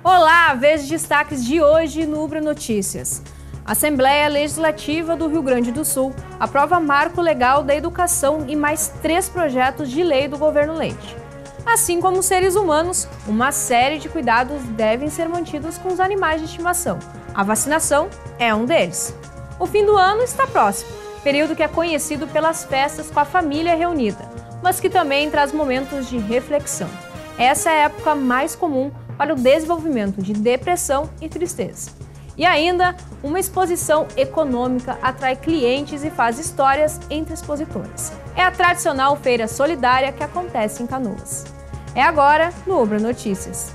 Olá, veja os destaques de hoje no Ubra Notícias. A Assembleia Legislativa do Rio Grande do Sul aprova marco legal da educação e mais 3 projetos de lei do governo Leite. Assim como os seres humanos, uma série de cuidados devem ser mantidos com os animais de estimação. A vacinação é um deles. O fim do ano está próximo, período que é conhecido pelas festas com a família reunida, mas que também traz momentos de reflexão. Essa é a época mais comum para o desenvolvimento de depressão e tristeza. E ainda, uma exposição econômica atrai clientes e faz histórias entre expositores. É a tradicional feira solidária que acontece em Canoas. É agora no Ubra Notícias.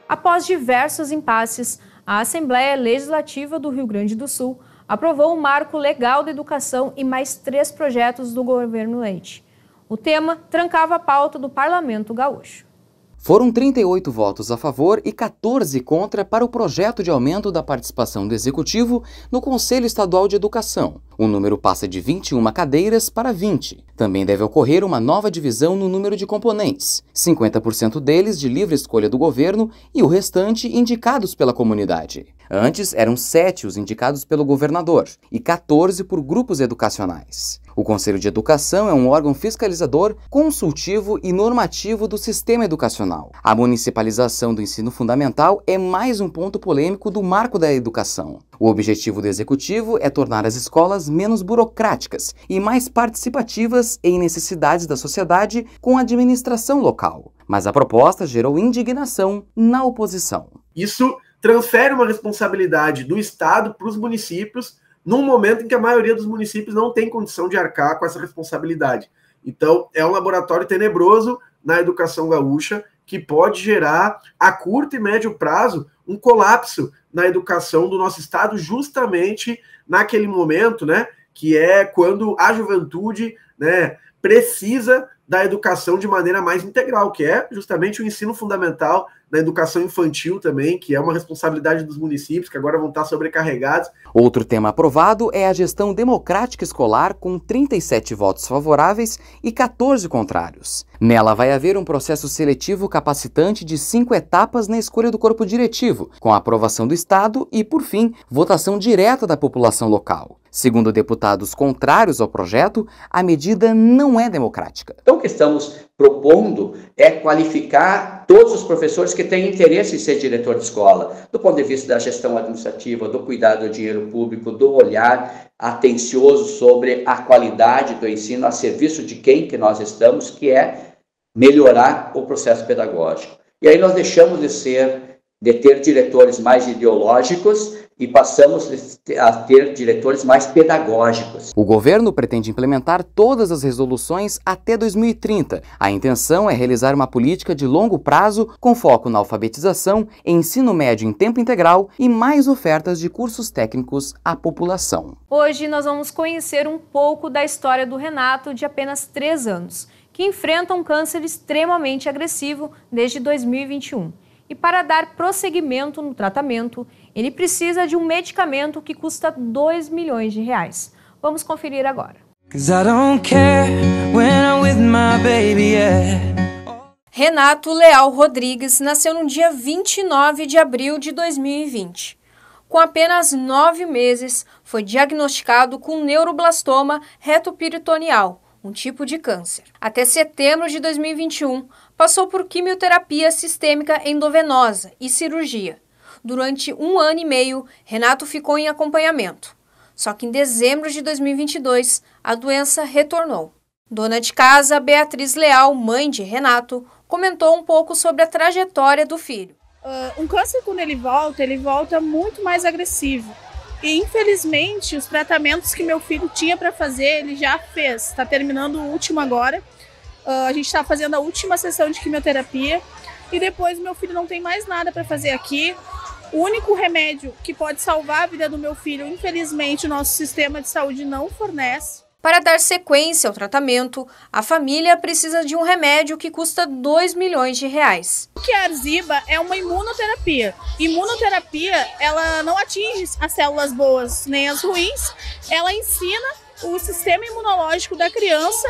Após diversos impasses, a Assembleia Legislativa do Rio Grande do Sul aprovou o marco legal da educação e mais 3 projetos do governo Leite. O tema trancava a pauta do Parlamento Gaúcho. Foram 38 votos a favor e 14 contra para o projeto de aumento da participação do Executivo no Conselho Estadual de Educação. O número passa de 21 cadeiras para 20. Também deve ocorrer uma nova divisão no número de componentes, 50% deles de livre escolha do governo e o restante indicados pela comunidade. Antes, eram 7 os indicados pelo governador e 14 por grupos educacionais. O Conselho de Educação é um órgão fiscalizador, consultivo e normativo do sistema educacional. A municipalização do ensino fundamental é mais um ponto polêmico do marco da educação. O objetivo do Executivo é tornar as escolas menos burocráticas e mais participativas em necessidades da sociedade com a administração local. Mas a proposta gerou indignação na oposição. Isso transfere uma responsabilidade do Estado para os municípios, num momento em que a maioria dos municípios não tem condição de arcar com essa responsabilidade. Então, é um laboratório tenebroso na educação gaúcha que pode gerar, a curto e médio prazo, um colapso na educação do nosso estado, justamente naquele momento, né, que é quando a juventude, né, precisa da educação de maneira mais integral, que é justamente o ensino fundamental, na educação infantil também, que é uma responsabilidade dos municípios, que agora vão estar sobrecarregados. Outro tema aprovado é a gestão democrática escolar, com 37 votos favoráveis e 14 contrários. Nela vai haver um processo seletivo capacitante de 5 etapas na escolha do corpo diretivo, com a aprovação do Estado e, por fim, votação direta da população local. Segundo deputados contrários ao projeto, a medida não é democrática. Então, o que estamos propondo é qualificar todos os professores que têm interesse em ser diretor de escola, do ponto de vista da gestão administrativa, do cuidado do dinheiro público, do olhar atencioso sobre a qualidade do ensino a serviço de quem que nós estamos, que é melhorar o processo pedagógico. E aí nós deixamos de ter diretores mais ideológicos e passamos a ter diretores mais pedagógicos. O governo pretende implementar todas as resoluções até 2030. A intenção é realizar uma política de longo prazo com foco na alfabetização, ensino médio em tempo integral e mais ofertas de cursos técnicos à população. Hoje nós vamos conhecer um pouco da história do Renato, de apenas 3 anos, que enfrenta um câncer extremamente agressivo desde 2021. E para dar prosseguimento no tratamento, ele precisa de um medicamento que custa R$2 milhões. Vamos conferir agora. Renato Leal Rodrigues nasceu no dia 29 de abril de 2020. Com apenas 9 meses, foi diagnosticado com neuroblastoma retoperitoneal, um tipo de câncer. Até setembro de 2021, passou por quimioterapia sistêmica endovenosa e cirurgia. Durante 1 ano e meio, Renato ficou em acompanhamento. Só que em dezembro de 2022, a doença retornou. Dona de casa, Beatriz Leal, mãe de Renato, comentou um pouco sobre a trajetória do filho. Um câncer, quando ele volta muito mais agressivo. E, infelizmente, os tratamentos que meu filho tinha para fazer, ele já fez. Está terminando o último agora. A gente está fazendo a última sessão de quimioterapia. E depois meu filho não tem mais nada para fazer aqui. O único remédio que pode salvar a vida do meu filho, infelizmente, o nosso sistema de saúde não fornece. Para dar sequência ao tratamento, a família precisa de um remédio que custa R$2 milhões. O que é a Arziba é uma imunoterapia. Imunoterapia, ela não atinge as células boas nem as ruins, ela ensina o sistema imunológico da criança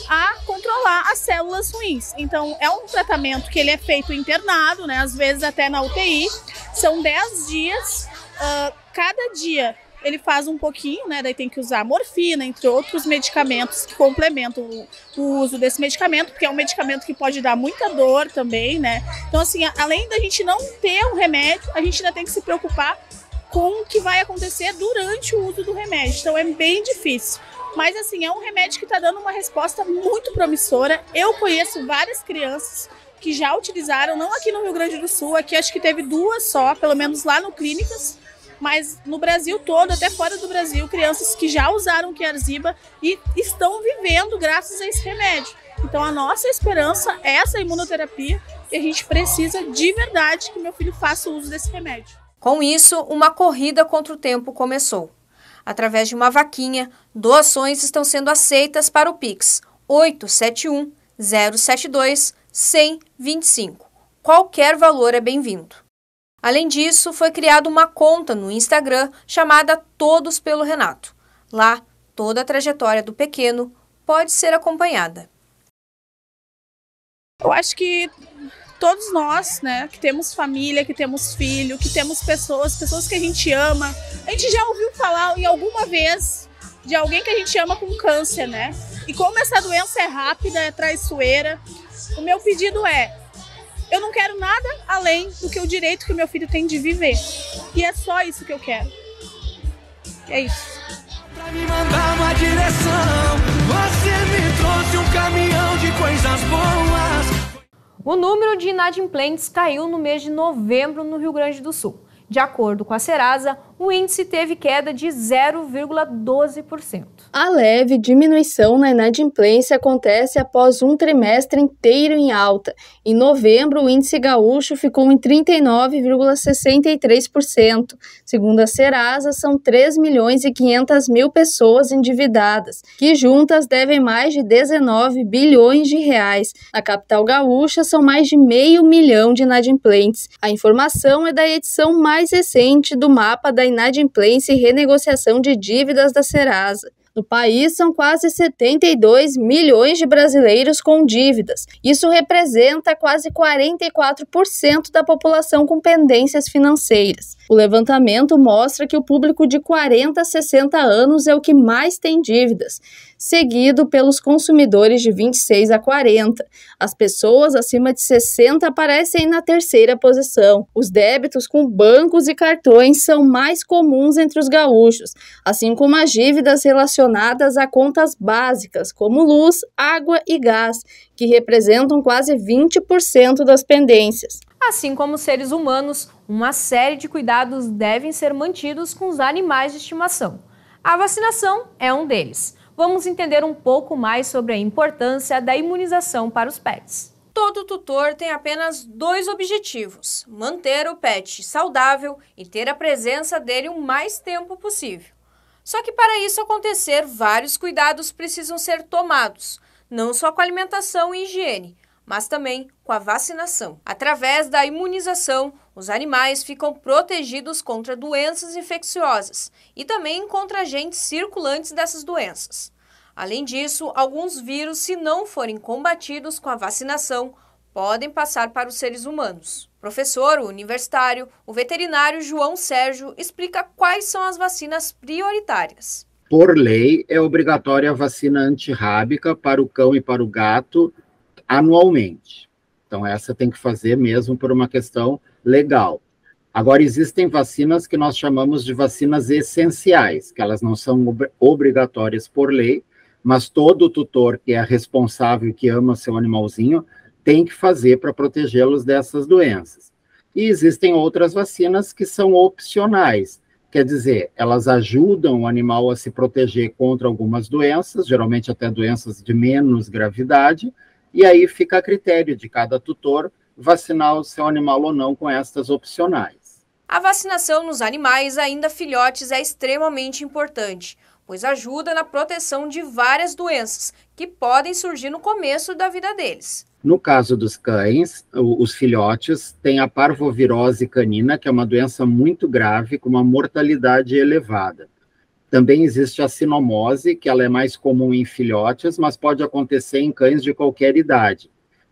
a controlar as células ruins. Então, é um tratamento que ele é feito internado, né? Às vezes até na UTI. São 10 dias, cada dia ele faz um pouquinho, né? Daí tem que usar morfina, entre outros medicamentos que complementam o uso desse medicamento, porque é um medicamento que pode dar muita dor também, né? Então, assim, além da gente não ter um remédio, a gente ainda tem que se preocupar com o que vai acontecer durante o uso do remédio. Então, é bem difícil. Mas, assim, é um remédio que está dando uma resposta muito promissora. Eu conheço várias crianças que já utilizaram, não aqui no Rio Grande do Sul, aqui acho que teve 2 só, pelo menos lá no Clínicas, mas no Brasil todo, até fora do Brasil, crianças que já usaram o Qarziba e estão vivendo graças a esse remédio. Então a nossa esperança é essa imunoterapia e a gente precisa de verdade que meu filho faça o uso desse remédio. Com isso, uma corrida contra o tempo começou. Através de uma vaquinha, doações estão sendo aceitas para o Pix 871 072 10025. Qualquer valor é bem-vindo. Além disso, foi criada uma conta no Instagram chamada Todos pelo Renato. Lá, toda a trajetória do pequeno pode ser acompanhada. Eu acho que todos nós, né, que temos família, que temos filho, que temos pessoas que a gente ama, a gente já ouviu falar em alguma vez de alguém que a gente ama com câncer, né? E como essa doença é rápida, é traiçoeira, o meu pedido é: eu não quero nada além do que o direito que o meu filho tem de viver. E é só isso que eu quero. É isso. Pra me mandar uma direção, você me trouxe um caminhão de coisas boas. O número de inadimplentes caiu no mês de novembro no Rio Grande do Sul. De acordo com a Serasa, o índice teve queda de 0,12%. A leve diminuição na inadimplência acontece após um trimestre inteiro em alta. Em novembro, o índice gaúcho ficou em 39,63%. Segundo a Serasa, são 3.500.000 pessoas endividadas, que juntas devem mais de 19 bilhões de reais. Na capital gaúcha, são mais de 500 mil de inadimplentes. A informação é da edição mais recente do mapa da inadimplência e renegociação de dívidas da Serasa. No país, são quase 72 milhões de brasileiros com dívidas. Isso representa quase 44% da população com pendências financeiras. O levantamento mostra que o público de 40 a 60 anos é o que mais tem dívidas, seguido pelos consumidores de 26 a 40. As pessoas acima de 60 aparecem na terceira posição. Os débitos com bancos e cartões são mais comuns entre os gaúchos, assim como as dívidas relacionadas a contas básicas, como luz, água e gás, que representam quase 20% das pendências. Assim como os seres humanos, uma série de cuidados devem ser mantidos com os animais de estimação. A vacinação é um deles. Vamos entender um pouco mais sobre a importância da imunização para os pets. Todo tutor tem apenas 2 objetivos: manter o pet saudável e ter a presença dele o mais tempo possível. Só que para isso acontecer, vários cuidados precisam ser tomados, não só com a alimentação e higiene, mas também com a vacinação. Através da imunização, os animais ficam protegidos contra doenças infecciosas e também contra agentes circulantes dessas doenças. Além disso, alguns vírus, se não forem combatidos com a vacinação, podem passar para os seres humanos. Professor universitário, o veterinário João Sérgio explica quais são as vacinas prioritárias. Por lei, é obrigatória a vacina antirrábica para o cão e para o gato anualmente. Então, essa tem que fazer mesmo por uma questão legal. Agora, existem vacinas que nós chamamos de vacinas essenciais, que elas não são obrigatórias por lei, mas todo tutor que é responsável e que ama seu animalzinho tem que fazer para protegê-los dessas doenças. E existem outras vacinas que são opcionais, quer dizer, elas ajudam o animal a se proteger contra algumas doenças, geralmente até doenças de menos gravidade, e aí fica a critério de cada tutor vacinar o seu animal ou não com estas opcionais. A vacinação nos animais, ainda filhotes, é extremamente importante, pois ajuda na proteção de várias doenças que podem surgir no começo da vida deles. No caso dos cães, os filhotes têm a parvovirose canina, que é uma doença muito grave, com uma mortalidade elevada. Também existe a sinomose, que ela é mais comum em filhotes, mas pode acontecer em cães de qualquer idade.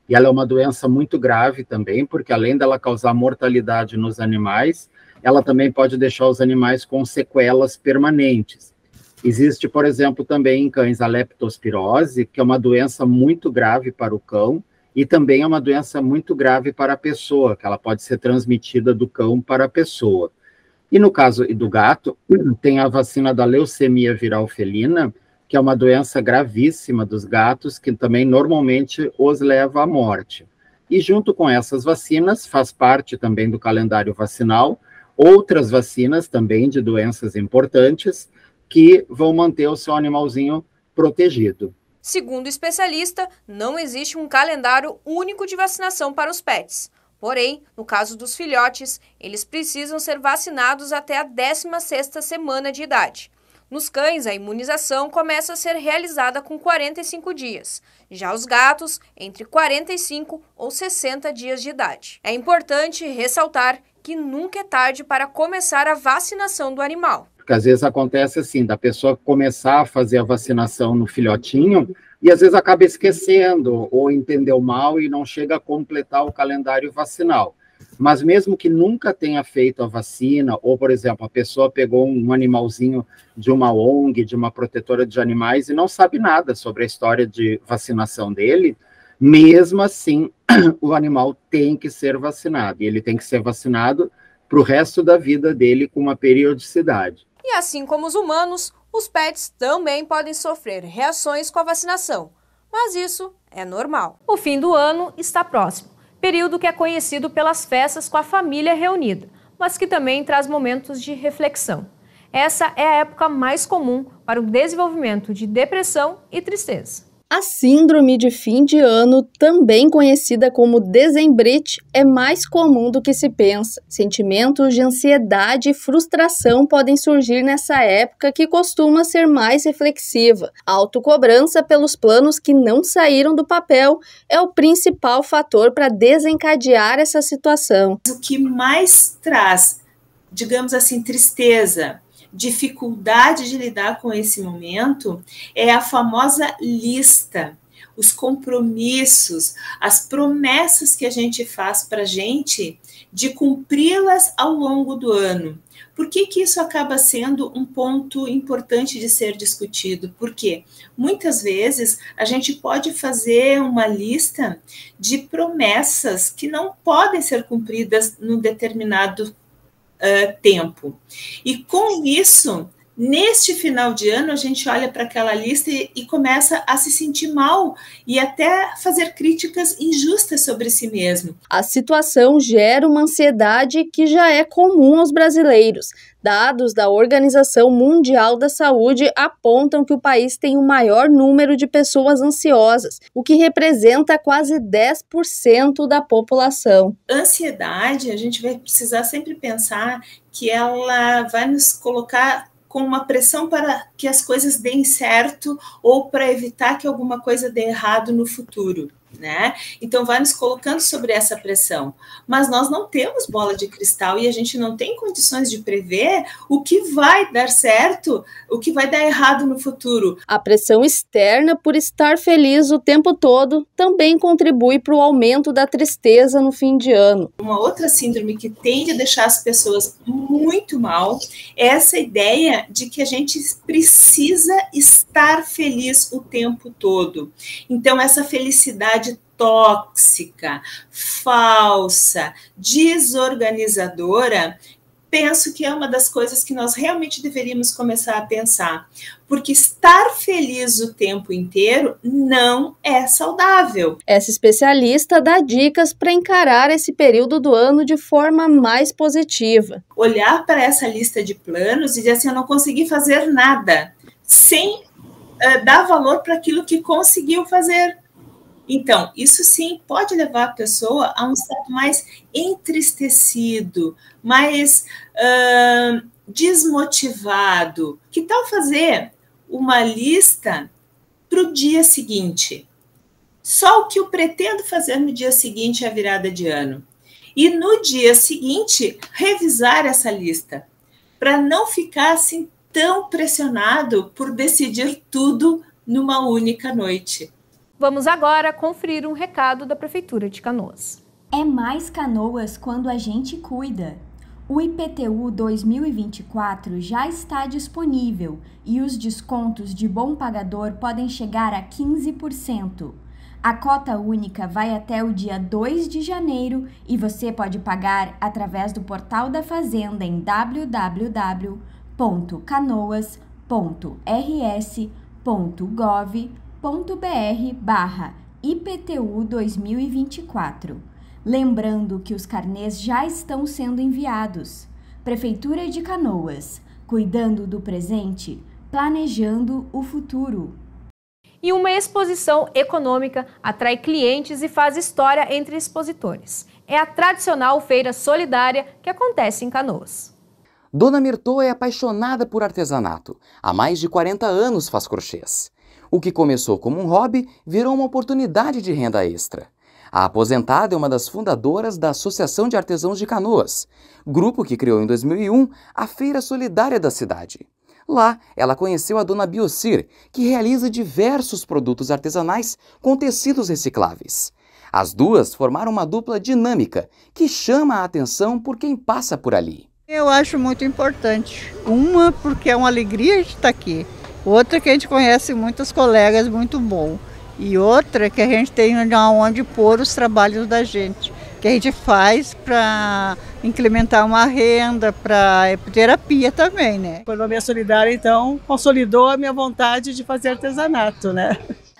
E ela é uma doença muito grave também, porque além dela causar mortalidade nos animais, ela também pode deixar os animais com sequelas permanentes. Existe, por exemplo, também em cães a leptospirose, que é uma doença muito grave para o cão, e também é uma doença muito grave para a pessoa, que ela pode ser transmitida do cão para a pessoa. E no caso do gato, tem a vacina da leucemia viral felina, que é uma doença gravíssima dos gatos, que também normalmente os leva à morte. E junto com essas vacinas, faz parte também do calendário vacinal, outras vacinas também de doenças importantes, que vão manter o seu animalzinho protegido. Segundo o especialista, não existe um calendário único de vacinação para os pets. Porém, no caso dos filhotes, eles precisam ser vacinados até a 16ª semana de idade. Nos cães, a imunização começa a ser realizada com 45 dias. Já os gatos, entre 45 ou 60 dias de idade. É importante ressaltar que nunca é tarde para começar a vacinação do animal. Porque às vezes acontece assim, da pessoa começar a fazer a vacinação no filhotinho e às vezes acaba esquecendo ou entendeu mal e não chega a completar o calendário vacinal. Mas mesmo que nunca tenha feito a vacina, ou, por exemplo, a pessoa pegou um animalzinho de uma ONG, de uma protetora de animais, e não sabe nada sobre a história de vacinação dele, mesmo assim, o animal tem que ser vacinado. E ele tem que ser vacinado para o resto da vida dele com uma periodicidade. E assim como os humanos, os pets também podem sofrer reações com a vacinação. Mas isso é normal. O fim do ano está próximo. Período que é conhecido pelas festas com a família reunida, mas que também traz momentos de reflexão. Essa é a época mais comum para o desenvolvimento de depressão e tristeza. A síndrome de fim de ano, também conhecida como dezembrite, é mais comum do que se pensa. Sentimentos de ansiedade e frustração podem surgir nessa época, que costuma ser mais reflexiva. A autocobrança pelos planos que não saíram do papel é o principal fator para desencadear essa situação. O que mais traz, digamos assim, tristeza, dificuldade de lidar com esse momento, é a famosa lista, os compromissos, as promessas que a gente faz para a gente de cumpri-las ao longo do ano. Por que isso acaba sendo um ponto importante de ser discutido? Porque muitas vezes a gente pode fazer uma lista de promessas que não podem ser cumpridas num determinado tempo. E com isso, neste final de ano, a gente olha para aquela lista e começa a se sentir mal e até fazer críticas injustas sobre si mesmo. A situação gera uma ansiedade que já é comum aos brasileiros. Dados da Organização Mundial da Saúde apontam que o país tem o maior número de pessoas ansiosas, o que representa quase 10% da população. Ansiedade, a gente vai precisar sempre pensar que ela vai nos colocar com uma pressão para que as coisas deem certo ou para evitar que alguma coisa dê errado no futuro, né? Então vai nos colocando sobre essa pressão, mas nós não temos bola de cristal e a gente não tem condições de prever o que vai dar certo, o que vai dar errado no futuro. A pressão externa por estar feliz o tempo todo também contribui para o aumento da tristeza no fim de ano. Uma outra síndrome que tende a deixar as pessoas muito mal é essa ideia de que a gente precisa estar feliz o tempo todo. Então essa felicidade tóxica, falsa, desorganizadora, penso que é uma das coisas que nós realmente deveríamos começar a pensar, porque estar feliz o tempo inteiro não é saudável. Essa especialista dá dicas para encarar esse período do ano de forma mais positiva. Olhar para essa lista de planos e dizer assim, eu não consegui fazer nada, sem dar valor para aquilo que conseguiu fazer. Então, isso sim pode levar a pessoa a um estado mais entristecido, mais desmotivado. Que tal fazer uma lista para o dia seguinte? Só o que eu pretendo fazer no dia seguinte é a virada de ano. E no dia seguinte, revisar essa lista, para não ficar assim tão pressionado por decidir tudo numa única noite. Vamos agora conferir um recado da Prefeitura de Canoas. É mais Canoas quando a gente cuida. O IPTU 2024 já está disponível e os descontos de bom pagador podem chegar a 15%. A cota única vai até o dia 2 de janeiro e você pode pagar através do portal da Fazenda em www.canoas.rs.gov.br/IPTU 2024. Lembrando que os carnês já estão sendo enviados. Prefeitura de Canoas, cuidando do presente, planejando o futuro. E uma exposição econômica atrai clientes e faz história entre expositores. É a tradicional Feira Solidária que acontece em Canoas. Dona Mirtô é apaixonada por artesanato. Há mais de 40 anos faz crochês. O que começou como um hobby virou uma oportunidade de renda extra. A aposentada é uma das fundadoras da Associação de Artesãos de Canoas, grupo que criou em 2001 a Feira Solidária da cidade. Lá, ela conheceu a dona Biocir, que realiza diversos produtos artesanais com tecidos recicláveis. As duas formaram uma dupla dinâmica, que chama a atenção por quem passa por ali. Eu acho muito importante. Uma, porque é uma alegria de estar aqui. Outra, que a gente conhece muitos colegas muito bons. E outra, que a gente tem onde pôr os trabalhos da gente, que a gente faz para incrementar uma renda, para terapia também, né? A economia solidária, então, consolidou a minha vontade de fazer artesanato, né?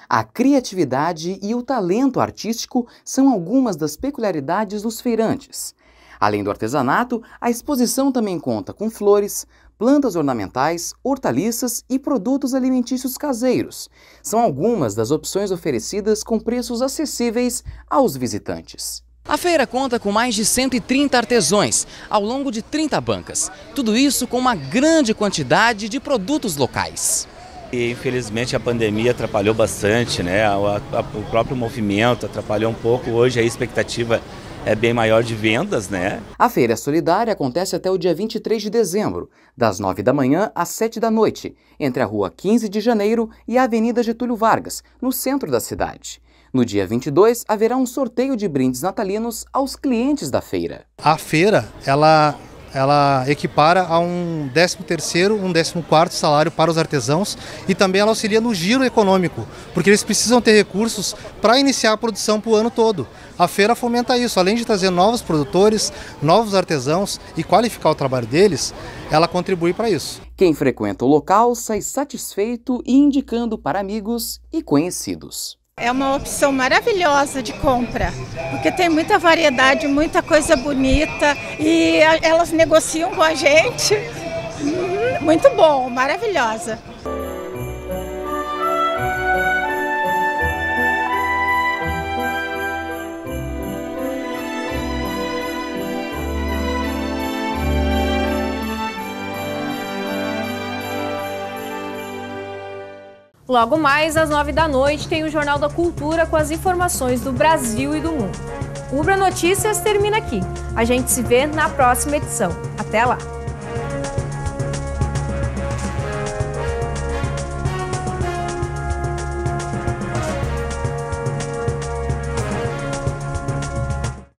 A criatividade e o talento artístico são algumas das peculiaridades dos feirantes. Além do artesanato, a exposição também conta com flores, plantas ornamentais, hortaliças e produtos alimentícios caseiros. São algumas das opções oferecidas com preços acessíveis aos visitantes. A feira conta com mais de 130 artesãos, ao longo de 30 bancas. Tudo isso com uma grande quantidade de produtos locais. E, infelizmente a pandemia atrapalhou bastante, né? O próprio movimento atrapalhou um pouco. Hoje a expectativa é bem maior de vendas, né? A Feira Solidária acontece até o dia 23 de dezembro, das 9 da manhã às 7 da noite, entre a Rua 15 de Janeiro e a Avenida Getúlio Vargas, no centro da cidade. No dia 22, haverá um sorteio de brindes natalinos aos clientes da feira. A feira, ela equipara a um 13º, um 14º salário para os artesãos e também ela auxilia no giro econômico, porque eles precisam ter recursos para iniciar a produção para o ano todo. A feira fomenta isso, além de trazer novos produtores, novos artesãos e qualificar o trabalho deles, ela contribui para isso. Quem frequenta o local sai satisfeito e indicando para amigos e conhecidos. É uma opção maravilhosa de compra, porque tem muita variedade, muita coisa bonita e elas negociam com a gente. Muito bom, maravilhosa. Logo mais, às 9 da noite, tem o Jornal da Cultura com as informações do Brasil e do mundo. O Ubra Notícias termina aqui. A gente se vê na próxima edição. Até lá!